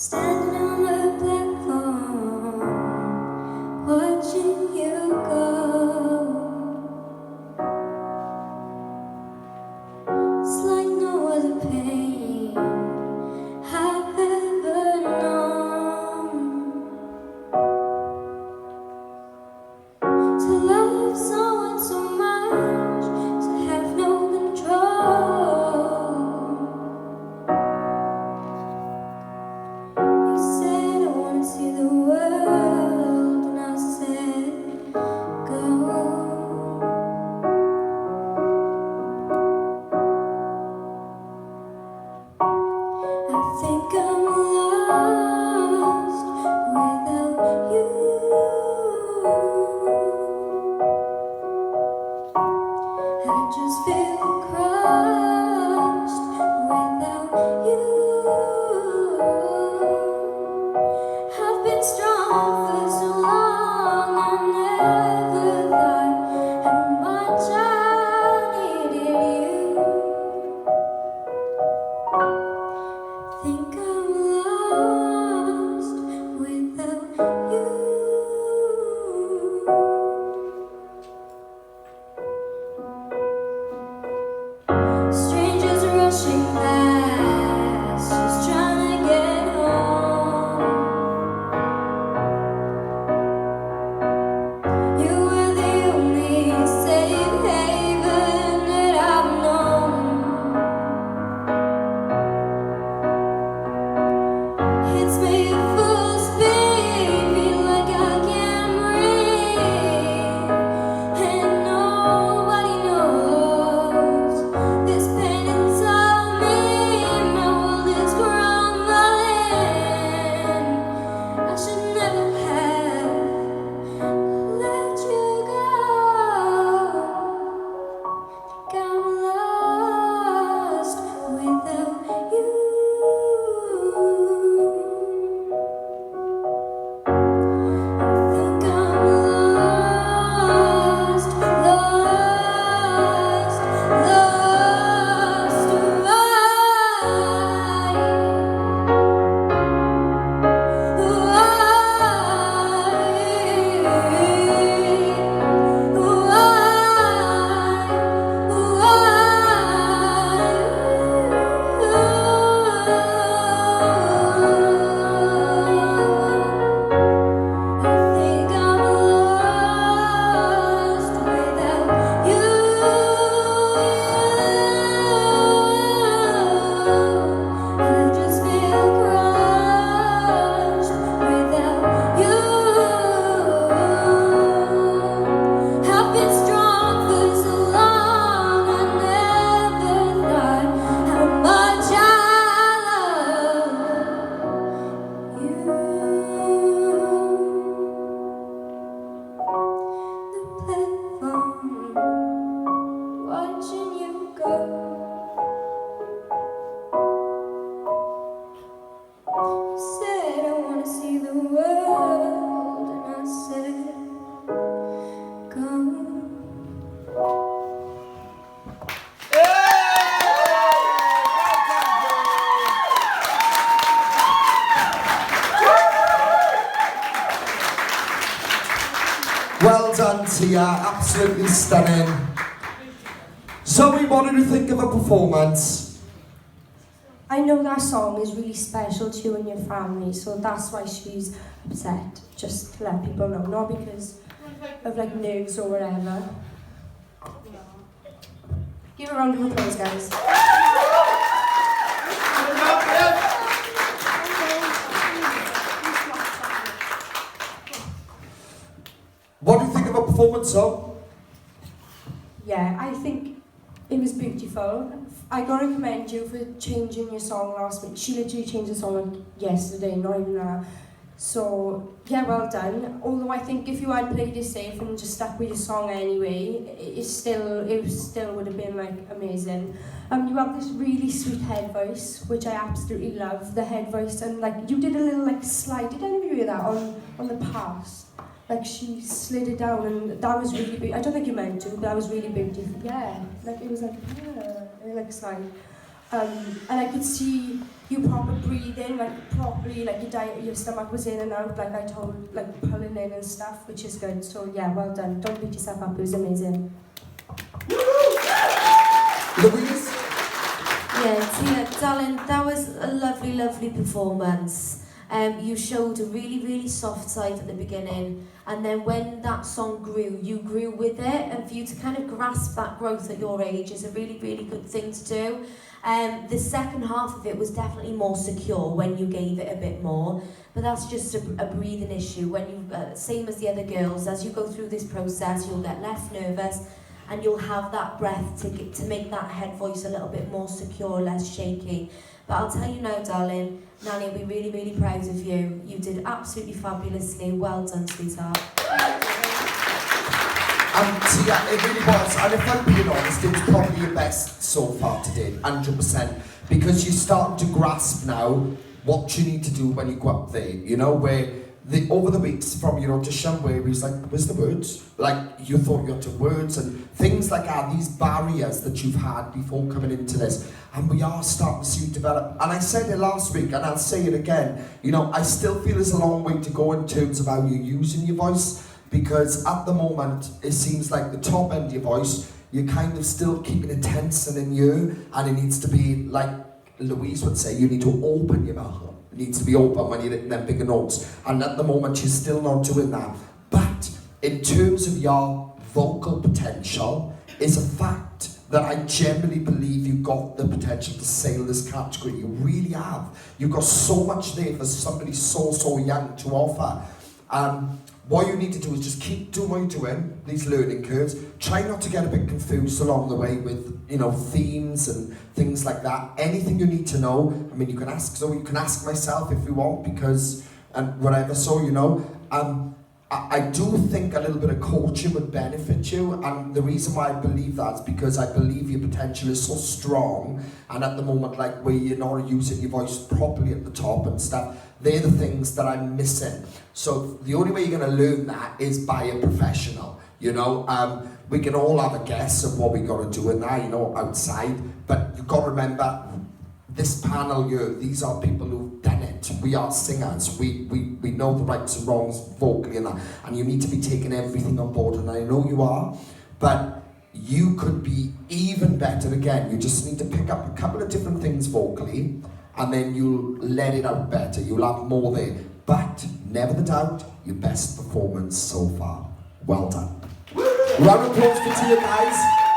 Standing on the platform, watching you go. It's like no other pain I've ever known. To love someone so much, to have no control. You said I wanna see the world, and I said go. I think I'm lost without you. I just feel crushed without you. I've been strong for so long, I never thought how much I needed you. Think I'm lost without you. Strangers rushing past, just trying to get home. You were the only safe haven that I've known. It's me at full speed, feel like I can't breathe, and nobody knows this pain inside me. My world is crumbling. I should never have let you go. Think I'm lost without you. Think I'm lost, lost, lost. I think I'm lost without you. I just feel crushed without you. I've been strong for so long, I never thought how much I love you. The platform, watching you go. Said I wanna see the world, and I said go. Well done, Tia, absolutely stunning. Zoe, what did you think of a performance? I know that song is really special to you and your family, so that's why she's upset. Just to let people know, not because of like nerves or whatever. Give a round of applause, guys. What do you think of a performance, Zoe? Yeah, I think it was beautiful. I gotta commend you for changing your song last week. She literally changed the song like yesterday, not even that. So yeah, well done. Although I think if you had played it safe and just stuck with your song anyway, it still would have been like amazing. You have this really sweet head voice, which I absolutely love. The head voice, and like you did a little like slide. Did anybody hear that on the pass? Like she slid it down, and that was really big. I don't think you meant to, but that was really beautiful. Yeah, like it was like like slide. And I could see you proper breathing, like properly, like your stomach was in and out, like I told, like pulling in and stuff, which is good. So yeah, well done. Don't beat yourself up. It was amazing. Louise? Yeah, Tia, darling, that was a lovely, lovely performance. You showed a really, really soft side at the beginning, and then when that song grew, you grew with it, and for you to kind of grasp that growth at your age is a really, really good thing to do. The second half of it was definitely more secure when you gave it a bit more, but that's just a breathing issue. When you, same as the other girls, as you go through this process, you'll get less nervous, and you'll have that breath to make that head voice a little bit more secure, less shaky. But I'll tell you now, darling, Nanny will be really, really proud of you. You did absolutely fabulously. Well done, sweetheart. Tia, it really was, and if I'm being honest, it was probably your best so far today, 100%, because you're starting to grasp now what you need to do when you go up there, you know, where over the weeks from your audition where he was like, where's the words? Like, you thought you had to words and things like that, these barriers that you've had before coming into this. And we are starting to see you develop. And I said it last week, and I'll say it again, you know, I still feel there's a long way to go in terms of how you're using your voice, because at the moment, it seems like the top end of your voice, you're kind of still keeping it tense and in you, and it needs to be, like Louise would say, you need to open your mouth. Needs to be open when you're hitting them bigger notes, and at the moment you're still not doing that. But in terms of your vocal potential, is a fact that I genuinely believe you've got the potential to sail this category. You really have. You've got so much there for somebody so young to offer. What you need to do is just keep doing what you're doing, these learning curves. Try not to get a bit confused along the way with, you know, themes and things like that. Anything you need to know, I mean, you can ask Zoe, you can ask myself if you want, because, and whatever, so, you know, I do think a little bit of coaching would benefit you, and the reason why I believe that is because I believe your potential is so strong, and at the moment, like, where you're not using your voice properly at the top and stuff, they're the things that I'm missing. So the only way you're going to learn that is by a professional, you know. We can all have a guess of what we got to do in that, you know, outside, but you've got to remember, this panel here, these are people who've done it. We are singers. We know the rights and wrongs vocally and that, and you need to be taking everything on board, and I know you are, but you could be even better again. You just need to pick up a couple of different things vocally, and then you'll let it out better. You'll have more there. But never the doubt, your best performance so far. Well done. Round of applause for Tia, guys.